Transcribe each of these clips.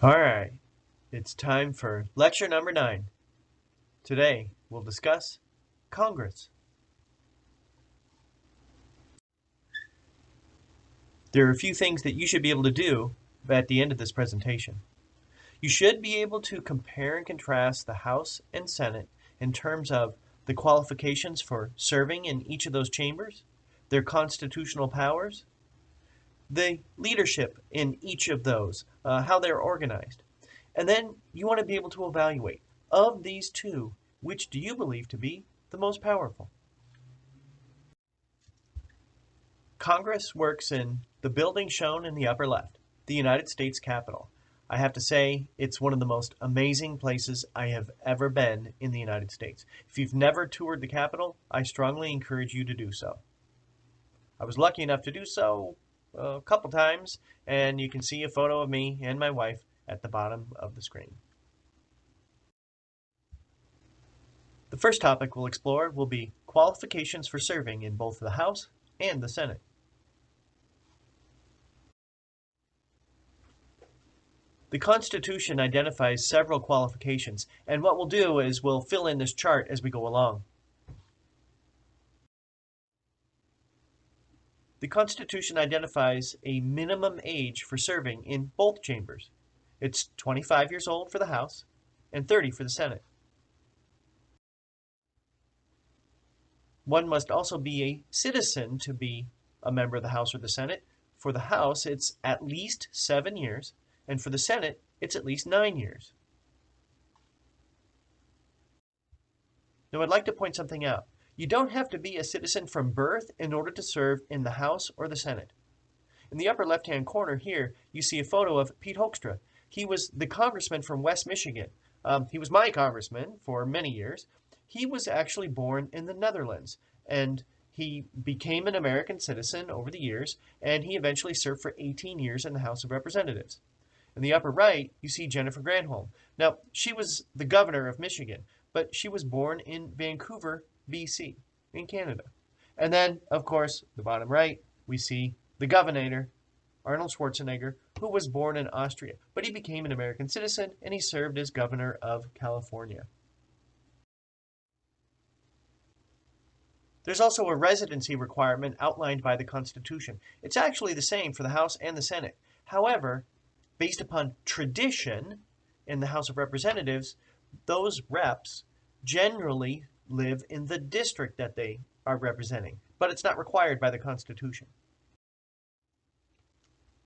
All right, it's time for lecture number 9. Today, we'll discuss Congress. There are a few things that you should be able to do at the end of this presentation. You should be able to compare and contrast the House and Senate in terms of the qualifications for serving in each of those chambers, their constitutional powers, the leadership in each of those, how they're organized. And then you want to be able to evaluate, of these two, which do you believe to be the most powerful? Congress works in the building shown in the upper left, the United States Capitol. I have to say, it's one of the most amazing places I have ever been in the United States. If you've never toured the Capitol, I strongly encourage you to do so. I was lucky enough to do so a couple times, and you can see a photo of me and my wife at the bottom of the screen. The first topic we'll explore will be qualifications for serving in both the House and the Senate. The Constitution identifies several qualifications, and what we'll do is we'll fill in this chart as we go along. The Constitution identifies a minimum age for serving in both chambers. It's 25 years old for the House and 30 for the Senate. One must also be a citizen to be a member of the House or the Senate. For the House, it's at least 7 years, and for the Senate, it's at least 9 years. Now, I'd like to point something out. You don't have to be a citizen from birth in order to serve in the House or the Senate. In the upper left-hand corner here, you see a photo of Pete Hoekstra. He was the congressman from West Michigan. He was my congressman for many years. He was actually born in the Netherlands, and he became an American citizen over the years, and he eventually served for 18 years in the House of Representatives. In the upper right, you see Jennifer Granholm. Now, she was the governor of Michigan, but she was born in Vancouver, BC, in Canada. And then, of course, the bottom right, we see the governor, Arnold Schwarzenegger, who was born in Austria, but he became an American citizen, and he served as governor of California. There's also a residency requirement outlined by the Constitution. It's actually the same for the House and the Senate. However, based upon tradition in the House of Representatives, those reps generally live in the district that they are representing, but it's not required by the Constitution.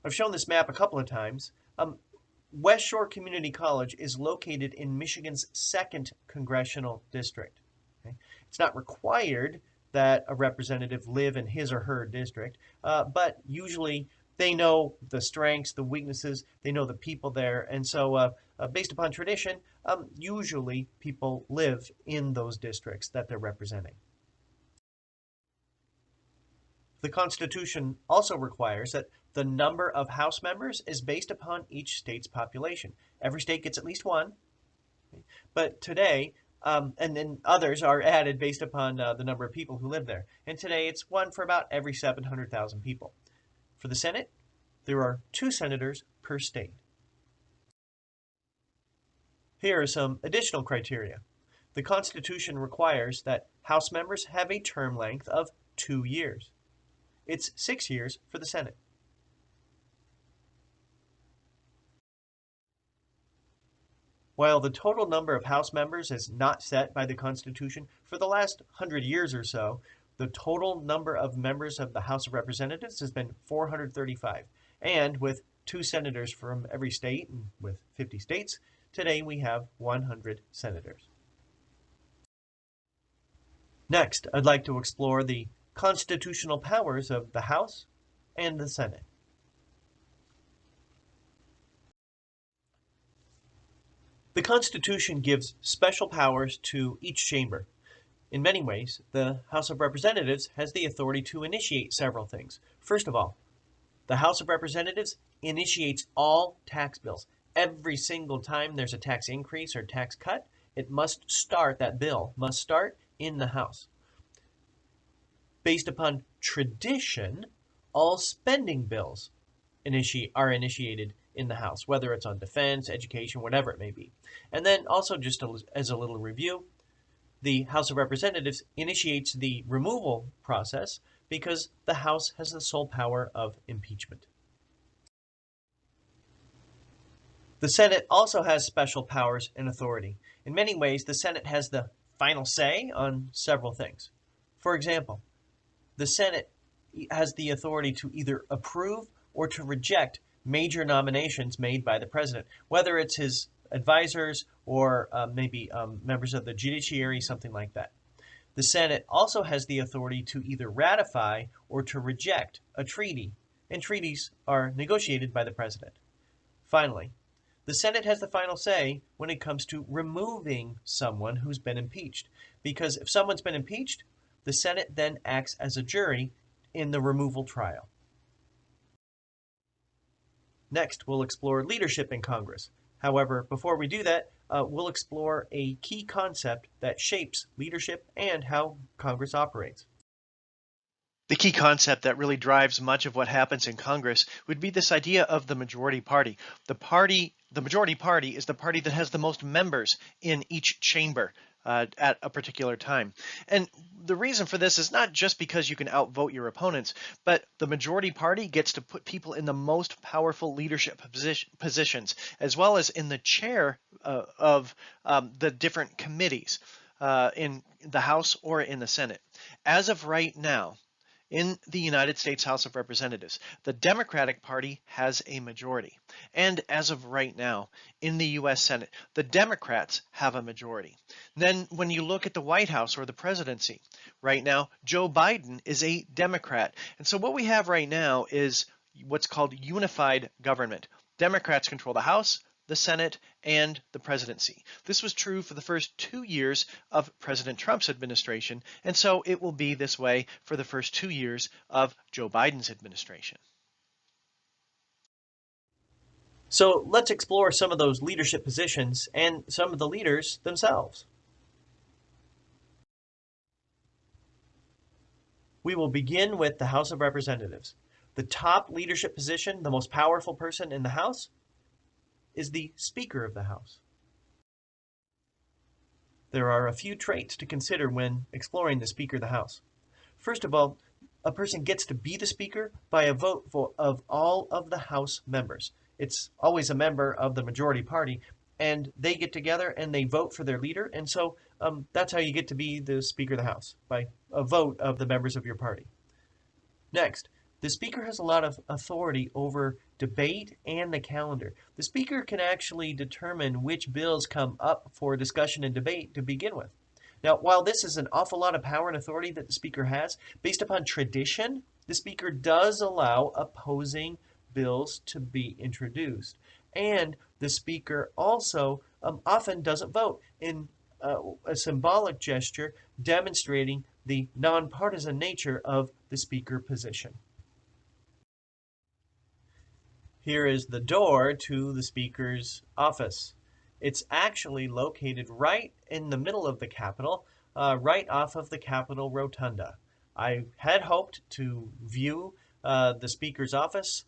I've shown this map a couple of times. West Shore Community College is located in Michigan's 2nd congressional district. Okay? It's not required that a representative live in his or her district, but usually they know the strengths, the weaknesses, they know the people there, and so based upon tradition, usually people live in those districts that they're representing. The Constitution also requires that the number of House members is based upon each state's population. Every state gets at least one, but today, and then others are added based upon the number of people who live there. And today it's one for about every 700,000 people. For the Senate, there are 2 senators per state. Here are some additional criteria. The Constitution requires that House members have a term length of 2 years. It's 6 years for the Senate. While the total number of House members is not set by the Constitution, for the last 100 years or so, the total number of members of the House of Representatives has been 435. And with 2 senators from every state, and with 50 states, today we have 100 senators. Next, I'd like to explore the constitutional powers of the House and the Senate. The Constitution gives special powers to each chamber. In many ways, the House of Representatives has the authority to initiate several things. First of all, the House of Representatives initiates all tax bills. Every single time there's a tax increase or tax cut, that bill must start in the House. Based upon tradition, all spending bills are initiated in the House, whether it's on defense, education, whatever it may be. And then also, just as a little review, the House of Representatives initiates the removal process because the House has the sole power of impeachment. The Senate also has special powers and authority. In many ways, the Senate has the final say on several things. For example, the Senate has the authority to either approve or to reject major nominations made by the president, whether it's his advisors or maybe members of the judiciary, something like that. The Senate also has the authority to either ratify or to reject a treaty, and treaties are negotiated by the president. Finally, the Senate has the final say when it comes to removing someone who's been impeached, because if someone's been impeached, the Senate then acts as a jury in the removal trial. Next, we'll explore leadership in Congress. However, before we do that, we'll explore a key concept that shapes leadership and how Congress operates. The key concept that really drives much of what happens in Congress would be this idea of the majority party. The majority party is the party that has the most members in each chamber at a particular time. And the reason for this is not just because you can outvote your opponents, but the majority party gets to put people in the most powerful leadership positions, as well as in the chair of the different committees in the House or in the Senate. As of right now, in the United States House of Representatives, the Democratic Party has a majority. And as of right now, in the U.S. Senate, the Democrats have a majority. Then when you look at the White House or the presidency, right now, Joe Biden is a Democrat. And so what we have right now is what's called unified government. Democrats control the House, the Senate, and the presidency. This was true for the first 2 years of President Trump's administration, and so it will be this way for the first 2 years of Joe Biden's administration. So let's explore some of those leadership positions and some of the leaders themselves. We will begin with the House of Representatives. The top leadership position, the most powerful person in the House, is the Speaker of the House. There are a few traits to consider when exploring the Speaker of the House. First of all, a person gets to be the Speaker by a vote of all of the House members. It's always a member of the majority party, and they get together and they vote for their leader, and so that's how you get to be the Speaker of the House, by a vote of the members of your party. Next, the Speaker has a lot of authority over debate and the calendar. The Speaker can actually determine which bills come up for discussion and debate to begin with. Now, while this is an awful lot of power and authority that the Speaker has, based upon tradition, the Speaker does allow opposing bills to be introduced. And the Speaker also often doesn't vote in a symbolic gesture demonstrating the nonpartisan nature of the Speaker position. Here is the door to the Speaker's office. It's actually located right in the middle of the Capitol, right off of the Capitol Rotunda. I had hoped to view the Speaker's office,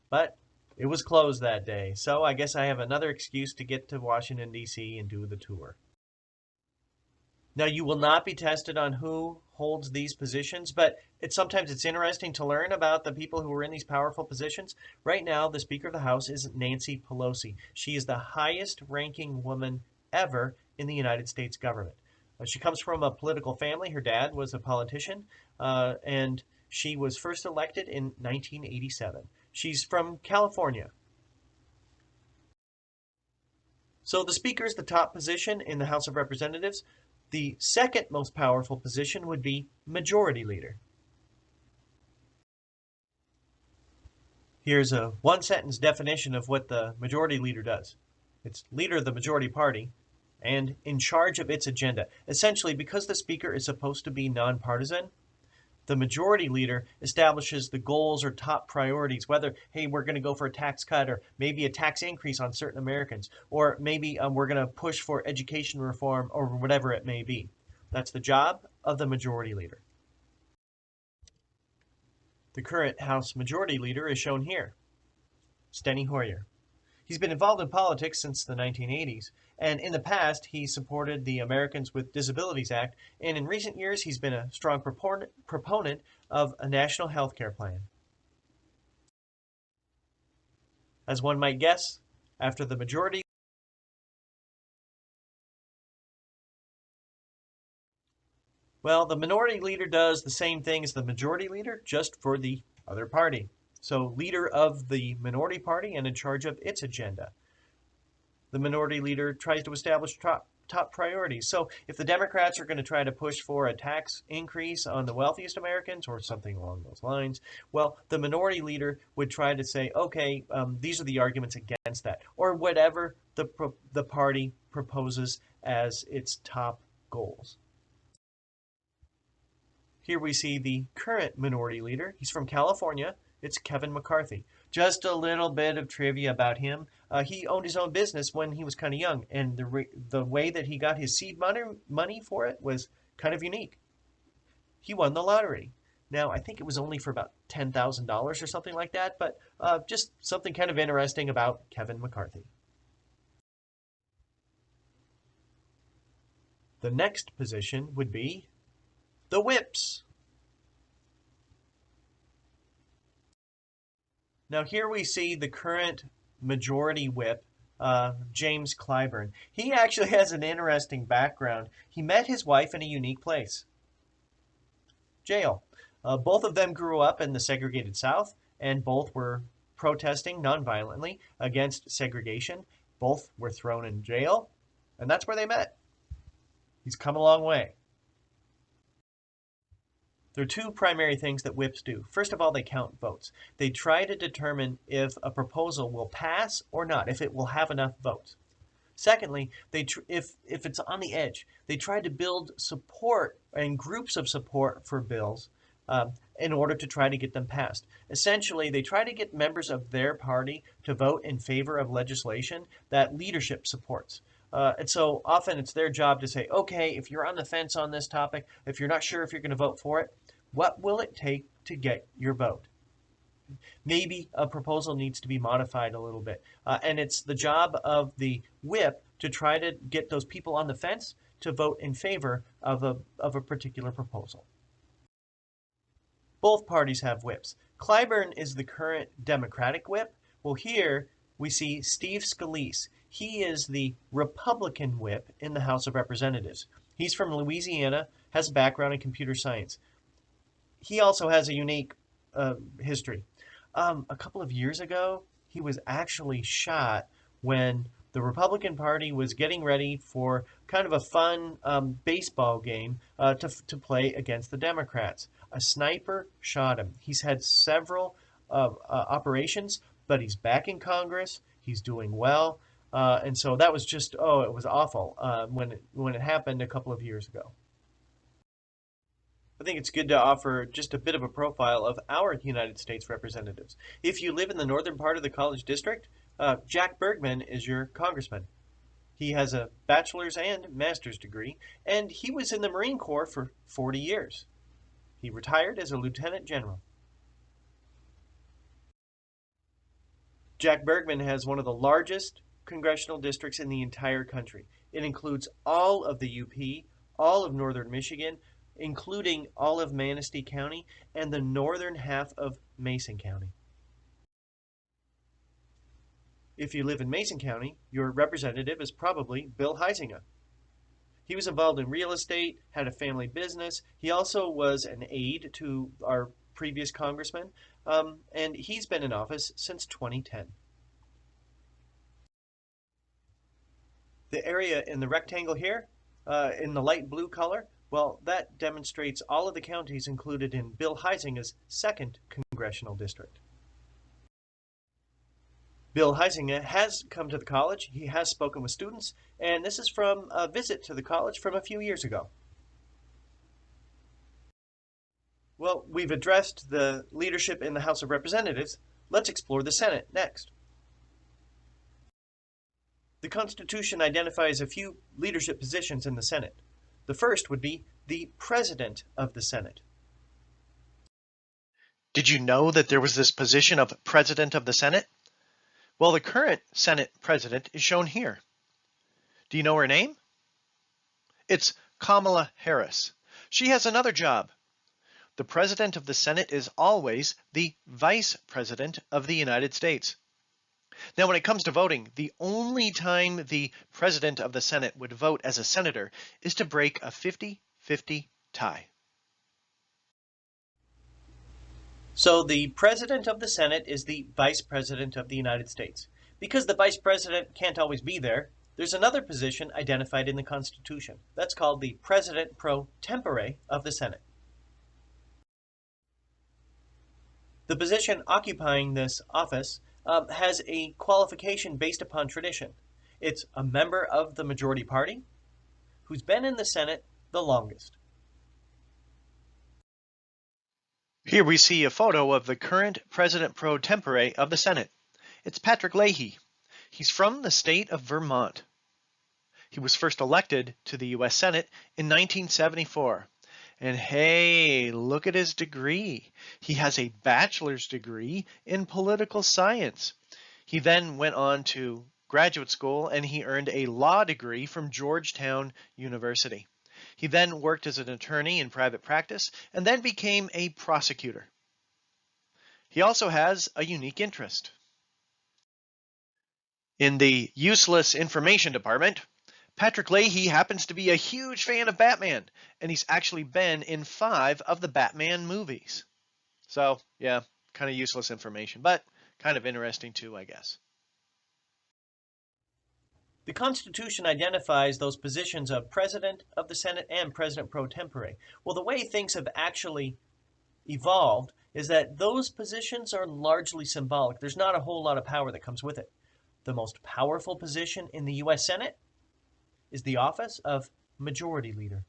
but it was closed that day. So I guess I have another excuse to get to Washington, D.C. and do the tour. Now, you will not be tested on who holds these positions, but sometimes it's interesting to learn about the people who are in these powerful positions. Right now, the Speaker of the House is Nancy Pelosi. She is the highest-ranking woman ever in the United States government. She comes from a political family. Her dad was a politician, and she was first elected in 1987. She's from California. So the Speaker is the top position in the House of Representatives. The second most powerful position would be Majority Leader. Here's a one-sentence definition of what the Majority Leader does. It's leader of the majority party and in charge of its agenda. Essentially, because the Speaker is supposed to be nonpartisan, the Majority Leader establishes the goals or top priorities, whether, hey, we're going to go for a tax cut or maybe a tax increase on certain Americans, or maybe we're going to push for education reform or whatever it may be. That's the job of the Majority Leader. The current House Majority Leader is shown here, Steny Hoyer. He's been involved in politics since the 1980s, and in the past, he supported the Americans with Disabilities Act, and in recent years, he's been a strong proponent of a national health care plan. As one might guess, after the majority, well, the minority leader does the same thing as the majority leader, just for the other party. So, leader of the minority party and in charge of its agenda. The minority leader tries to establish top priorities. So if the Democrats are going to try to push for a tax increase on the wealthiest Americans or something along those lines, well, the minority leader would try to say, okay, these are the arguments against that, or whatever the party proposes as its top goals. Here we see the current minority leader. He's from California. It's Kevin McCarthy. Just a little bit of trivia about him. He owned his own business when he was kind of young, and the way that he got his seed money for it was kind of unique. He won the lottery. Now, I think it was only for about $10,000 or something like that, but just something kind of interesting about Kevin McCarthy. The next position would be the whips. Now here we see the current majority whip, James Clyburn. He actually has an interesting background. He met his wife in a unique place, jail. Both of them grew up in the segregated South, and both were protesting nonviolently against segregation. Both were thrown in jail, and that's where they met. He's come a long way. There are two primary things that whips do. First of all, they count votes. They try to determine if a proposal will pass or not, if it will have enough votes. Secondly, if it's on the edge, they try to build support and groups of support for bills in order to try to get them passed. Essentially, they try to get members of their party to vote in favor of legislation that leadership supports. And so often it's their job to say, okay, if you're on the fence on this topic, if you're not sure if you're going to vote for it, what will it take to get your vote? Maybe a proposal needs to be modified a little bit. And it's the job of the whip to try to get those people on the fence to vote in favor of a particular proposal. Both parties have whips. Clyburn is the current Democratic whip. Well, here we see Steve Scalise. He is the Republican whip in the House of Representatives. He's from Louisiana, has a background in computer science. He also has a unique history. A couple of years ago, he was actually shot when the Republican Party was getting ready for kind of a fun baseball game to play against the Democrats. A sniper shot him. He's had several operations, but he's back in Congress. He's doing well. And so that was just, it was awful when it happened a couple of years ago. I think it's good to offer just a bit of a profile of our United States representatives. If you live in the northern part of the college district, Jack Bergman is your congressman. He has a bachelor's and master's degree, and he was in the Marine Corps for 40 years. He retired as a lieutenant general. Jack Bergman has one of the largest congressional districts in the entire country. It includes all of the UP, all of northern Michigan, including all of Manistee County and the northern half of Mason County. If you live in Mason County, your representative is probably Bill Huizenga. He was involved in real estate, had a family business. He also was an aide to our previous congressman, and he's been in office since 2010. The area in the rectangle here, in the light blue color, well, that demonstrates all of the counties included in Bill Huizenga's 2nd congressional district. Bill Huizenga has come to the college. He has spoken with students, and this is from a visit to the college from a few years ago. Well, we've addressed the leadership in the House of Representatives. Let's explore the Senate next. The Constitution identifies a few leadership positions in the Senate. The first would be the President of the Senate. Did you know that there was this position of President of the Senate? Well, the current Senate president is shown here. Do you know her name? It's Kamala Harris. She has another job. The president of the Senate is always the vice president of the United States. Now, when it comes to voting, the only time the president of the Senate would vote as a senator is to break a 50-50 tie. So the president of the Senate is the vice president of the United States. Because the vice president can't always be there, there's another position identified in the Constitution. That's called the president pro tempore of the Senate. The position occupying this office has a qualification based upon tradition. It's a member of the majority party who's been in the Senate the longest. Here we see a photo of the current president pro tempore of the Senate. It's Patrick Leahy. He's from the state of Vermont. He was first elected to the U.S. Senate in 1974. And hey, look at his degree. He has a bachelor's degree in political science. He then went on to graduate school and he earned a law degree from Georgetown University. He then worked as an attorney in private practice and then became a prosecutor. He also has a unique interest. In the useless information department, Patrick Leahy happens to be a huge fan of Batman, and he's actually been in 5 of the Batman movies. So, yeah, kind of useless information, but kind of interesting too, I guess. The Constitution identifies those positions of President of the Senate and President pro tempore. Well, the way things have actually evolved is that those positions are largely symbolic. There's not a whole lot of power that comes with it. The most powerful position in the U.S. Senate is the office of Majority Leader.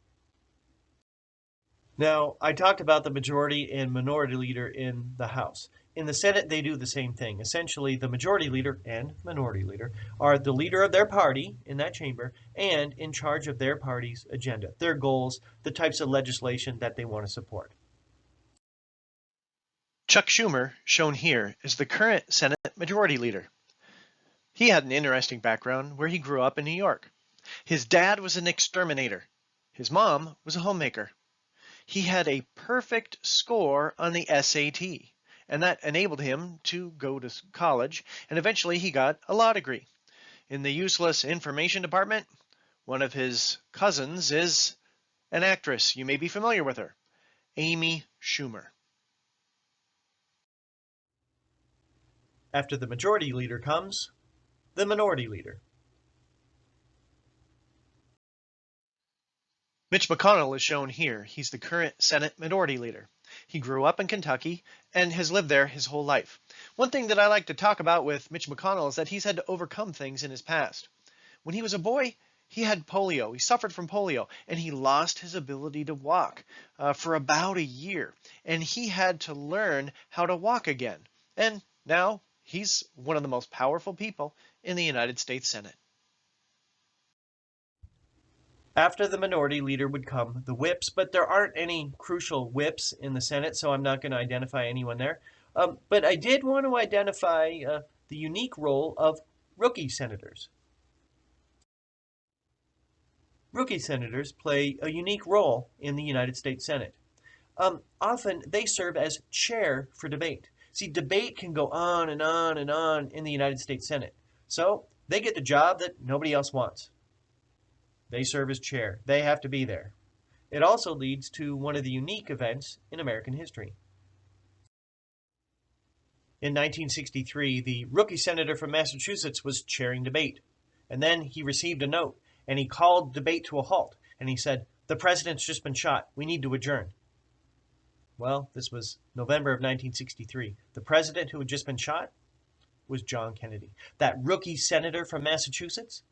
Now, I talked about the Majority and Minority Leader in the House. In the Senate, they do the same thing. Essentially, the Majority Leader and Minority Leader are the leader of their party in that chamber and in charge of their party's agenda, their goals, the types of legislation that they want to support. Chuck Schumer, shown here, is the current Senate Majority Leader. He had an interesting background where he grew up in New York. His dad was an exterminator. His mom was a homemaker. He had a perfect score on the SAT, and that enabled him to go to college, and eventually he got a law degree. In the useless information department, one of his cousins is an actress. You may be familiar with her, Amy Schumer. After the Majority Leader comes the Minority Leader. Mitch McConnell is shown here. He's the current Senate Minority Leader. He grew up in Kentucky and has lived there his whole life. One thing that I like to talk about with Mitch McConnell is that he's had to overcome things in his past. When he was a boy, he had polio. He suffered from polio, and he lost his ability to walk for about a year. And he had to learn how to walk again. And now he's one of the most powerful people in the United States Senate. After the Minority Leader would come the whips, but there aren't any crucial whips in the Senate, so I'm not going to identify anyone there. But I did want to identify the unique role of rookie senators. Rookie senators play a unique role in the United States Senate. Often they serve as chair for debate. See, debate can go on and on and on in the United States Senate. So they get the job that nobody else wants. They serve as chair. They have to be there. It also leads to one of the unique events in American history. In 1963, the rookie senator from Massachusetts was chairing debate. And then he received a note, and he called debate to a halt. And he said, "The president's just been shot. We need to adjourn." Well, this was November of 1963. The president who had just been shot was John Kennedy. That rookie senator from Massachusetts,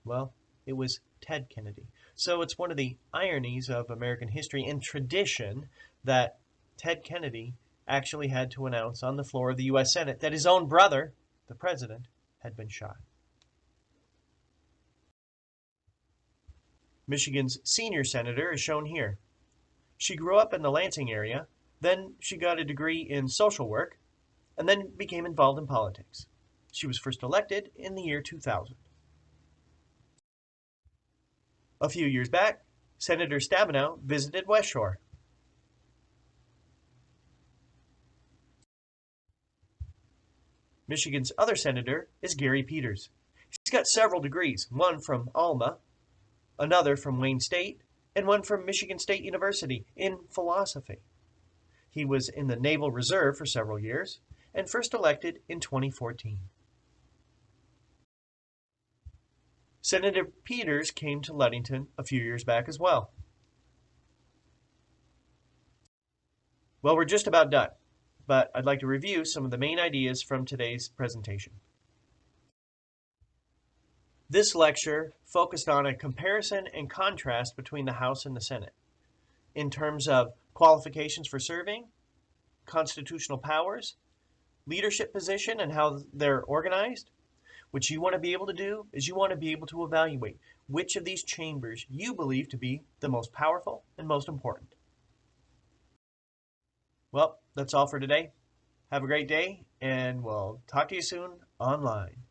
well, it was Ted Kennedy. So it's one of the ironies of American history and tradition that Ted Kennedy actually had to announce on the floor of the U.S. Senate that his own brother, the president, had been shot. Michigan's senior senator is shown here. She grew up in the Lansing area, then she got a degree in social work, and then became involved in politics. She was first elected in the year 2000. A few years back, Senator Stabenow visited West Shore. Michigan's other senator is Gary Peters. He's got several degrees, one from Alma, another from Wayne State, and one from Michigan State University in philosophy. He was in the Naval Reserve for several years and first elected in 2014. Senator Peters came to Ludington a few years back as well. Well, we're just about done, but I'd like to review some of the main ideas from today's presentation. This lecture focused on a comparison and contrast between the House and the Senate in terms of qualifications for serving, constitutional powers, leadership position and how they're organized. What you want to be able to do is you want to be able to evaluate which of these chambers you believe to be the most powerful and most important. Well, that's all for today. Have a great day, and we'll talk to you soon online.